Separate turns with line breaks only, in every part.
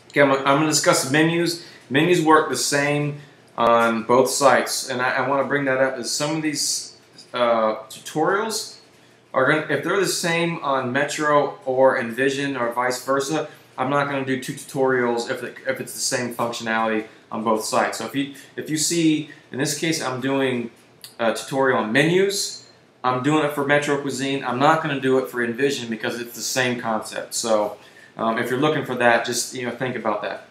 Okay, I'm going to discuss menus. Menus work the same on both sites, and I want to bring that up as some of these tutorials are going to, if they're the same on Metro or Envision or vice versa, I'm not going to do two tutorials if it's the same functionality on both sites. So if you see, in this case, I'm doing a tutorial on menus. I'm doing it for Metro Cuisine. I'm not going to do it for Envision because it's the same concept. So if you're looking for that, just think about that.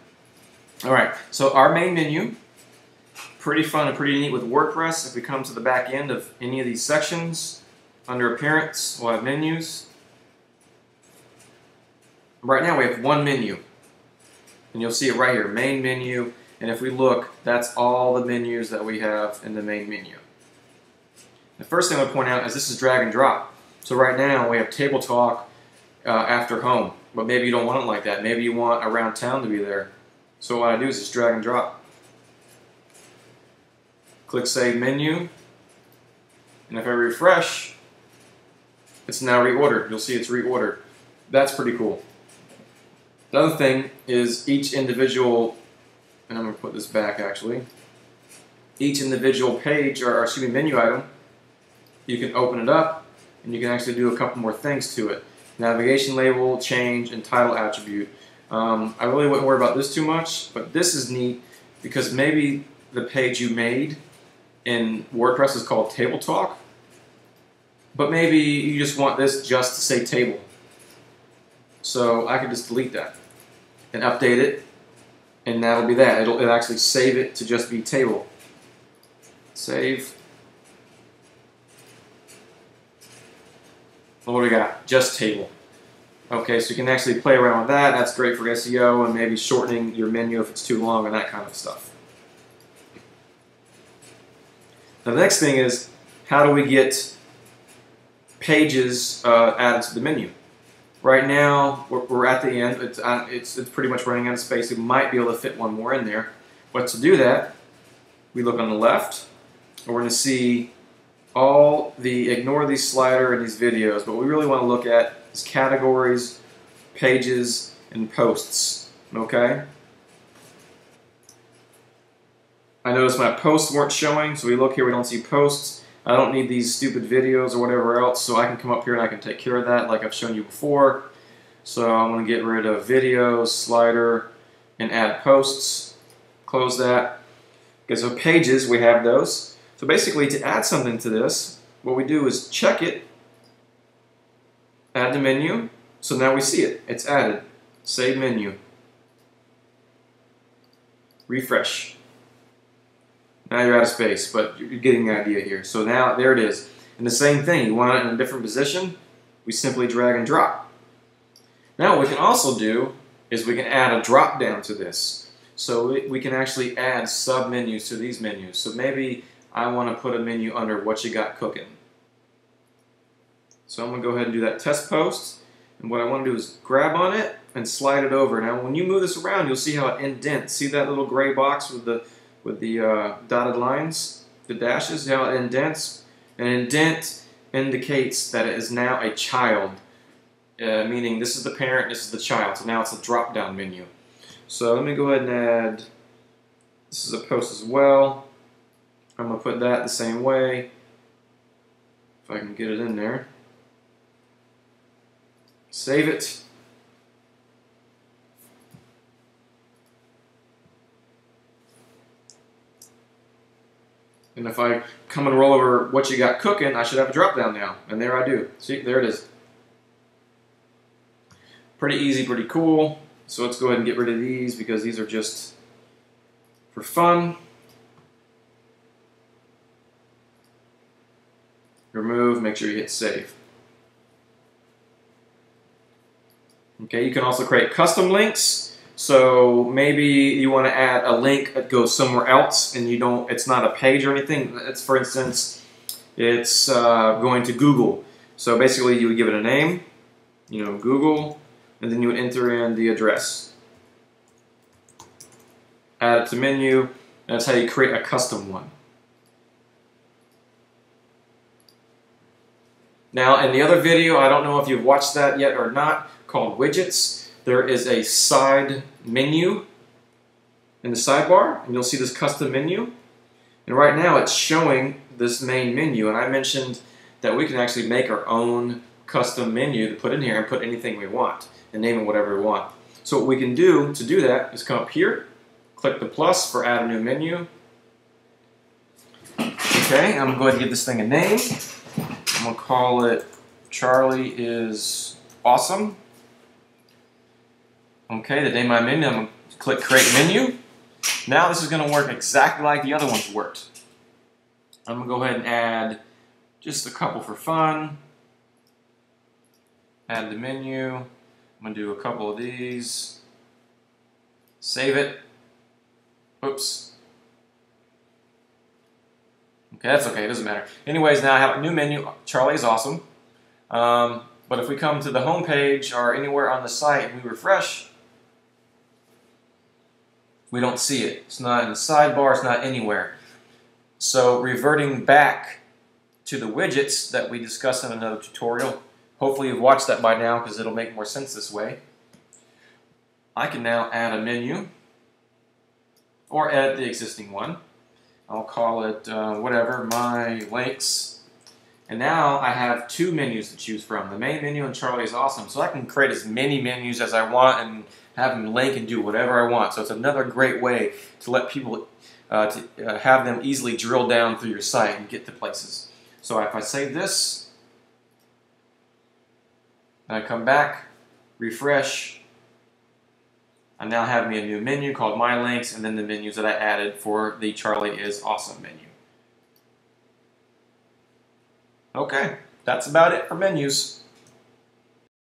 All right. So our main menu, pretty fun and pretty neat with WordPress. If we come to the back end of any of these sections, under Appearance, we'll have menus. Right now we have one menu, and you'll see it right here, main menu. And if we look, that's all the menus that we have in the main menu. The first thing I would point out is this is drag and drop. So right now we have Table Talk after home, but maybe you don't want it like that. Maybe you want around town to be there. So what I do is just drag and drop. Click Save Menu, and if I refresh, it's now reordered. You'll see it's reordered. That's pretty cool. The other thing is each individual, and I'm going to put this back actually, each individual page, or excuse me, menu item, you can open it up and you can actually do a couple more things to it. Navigation label, change, and title attribute. I really wouldn't worry about this too much, but this is neat because maybe the page you made in WordPress is called Table Talk, but maybe you just want this just to say table. So I can just delete that and update it, and that'll be that. It'll actually save it to just be table. Save. What do we got? Just table. Okay, so you can actually play around with that. That's great for SEO and maybe shortening your menu if it's too long and that kind of stuff. Now the next thing is, how do we get pages added to the menu? Right now, we're at the end. It's pretty much running out of space. We might be able to fit one more in there. But to do that, we look on the left, and we're going to see all the, ignore these slider and these videos, but what we really want to look at is categories, pages, and posts. Okay? I noticed my posts weren't showing, so we look here, we don't see posts. I don't need these stupid videos or whatever else, so I can come up here and I can take care of that like I've shown you before. So I'm going to get rid of videos, slider, and add posts. Close that. Okay, so pages, we have those. So basically, to add something to this, what we do is check it, add the menu, so now we see it. It's added. Save menu. Refresh. Now you're out of space, but you're getting the idea here. So now, there it is. And the same thing, you want it in a different position, we simply drag and drop. Now what we can also do is we can add a drop down to this. So we can actually add sub-menus to these menus. So maybe I want to put a menu under what you got cooking. So I'm going to go ahead and do that test post. And what I want to do is grab on it and slide it over. Now when you move this around, you'll see how it indents. See that little gray box with the dotted lines, the dashes, how it indents? An indent indicates that it is now a child, meaning this is the parent, this is the child. So now it's a drop-down menu. So let me go ahead and add, this is a post as well. I'm going to put that the same way, if I can get it in there. Save it. And if I come and roll over what you got cooking, I should have a drop down now. And there I do. See, there it is. Pretty easy, pretty cool. So let's go ahead and get rid of these because these are just for fun. Remove, make sure you hit save. Okay, you can also create custom links. So maybe you want to add a link that goes somewhere else and you don't, it's not a page or anything. It's, for instance, it's going to Google. So basically you would give it a name, Google, and then you would enter in the address. Add it to menu, and that's how you create a custom one. Now in the other video, I don't know if you've watched that yet or not, called widgets. there is a side menu in the sidebar, and you'll see this custom menu. And right now it's showing this main menu, and I mentioned that we can actually make our own custom menu to put in here and put anything we want and name it whatever we want. So what we can do to do that is come up here, click the plus for add a new menu. Okay, I'm going to give this thing a name. I'm going to call it Charlie is Awesome. Okay, the name of my menu, I'm going to click create menu. Now this is going to work exactly like the other ones worked. I'm going to go ahead and add just a couple for fun. Add the menu. I'm going to do a couple of these. Save it. Oops. Okay, that's okay, it doesn't matter. Anyways, now I have a new menu, Charlie is Awesome. But if we come to the home page or anywhere on the site and we refresh, we don't see it. It's not in the sidebar, it's not anywhere. So reverting back to the widgets that we discussed in another tutorial, hopefully you've watched that by now because it'll make more sense this way. I can now add a menu or edit the existing one. I'll call it whatever, my links. And now I have two menus to choose from, the main menu and Charlie is Awesome. So I can create as many menus as I want and have them link and do whatever I want. So it's another great way to let people, have them easily drill down through your site and get to places. So if I save this, and I come back, refresh, I now have me a new menu called My Links and then the menus that I added for the Charlie is Awesome menu. Okay, that's about it for menus.